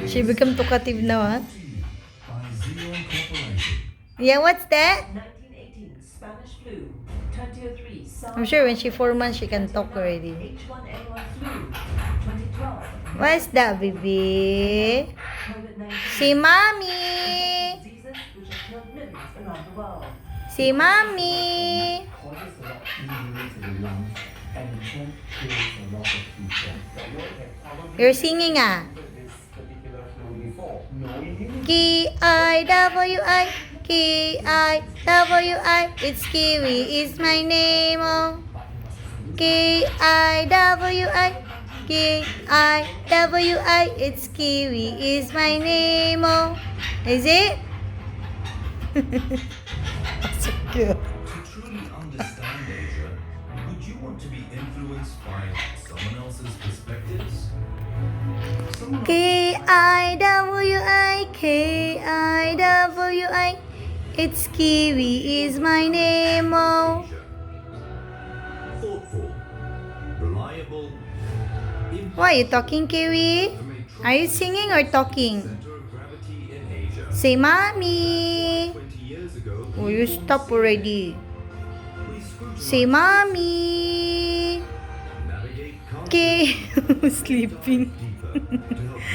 She become talkative now, huh? Yeah, what's that? I'm sure when she 4 months, she can talk already. What's that, baby? Say, mommy. Say, mommy. You're singing, ah? KIWI, KIWI, it's Kiwi, is my name, oh. KIWI, KIWI, it's Kiwi, is my name, oh. Is it? So cute. To truly understand Asia, would you want to be influenced by someone else's perspectives? KIWI, KIWI, it's Kiwi, is my name, oh. Thoughtful, reliable, Why are you talking, Kiwi? Are you singing or talking? center of gravity in Asia. Say, mommy. 20 years ago, Oh, you stop already. we scrutinized Say, mommy. navigate K. Sleeping. deeper to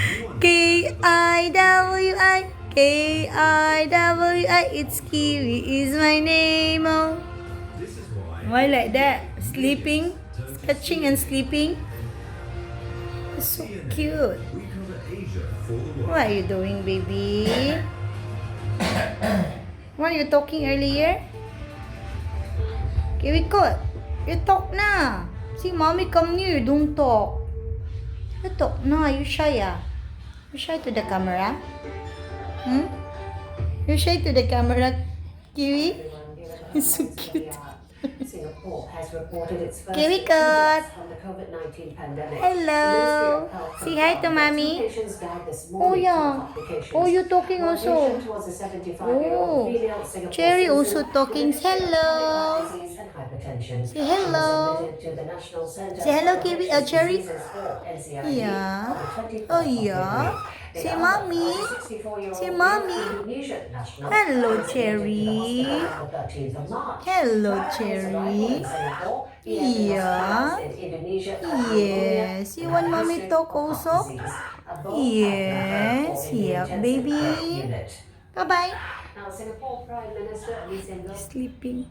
help you understand KIWI, KIWI, it's Kiwi, is my name, oh. this is why Why like that? Sleeping, sketching and sleeping. It's so cute. we cover Asia for the world. What are you doing, baby? What are you talking earlier? Kiwi kot, you talk na. See, mommy come near, you don't talk. You talk na, you shy ah? You shy to the camera? Hmm? You shy to the camera, Kiwi? It's so cute. Singapore has reported its first Kiwi cut. from the COVID-19 pandemic. Hello. Say hi to mommy. Oh yeah. Oh, you talking also. Oh, Cherry also talking. Hello. Say hello. Say hello, Kiwi. Cherry. Yeah. Oh yeah. Say mommy. Say mommy. Hello, Cherry. Hello, Cherry. Yeah. Yes. You want mommy talk also? Yes. Yeah, baby. Bye-bye. Now, Singapore Prime Minister Lee Hsien Loong Sleeping.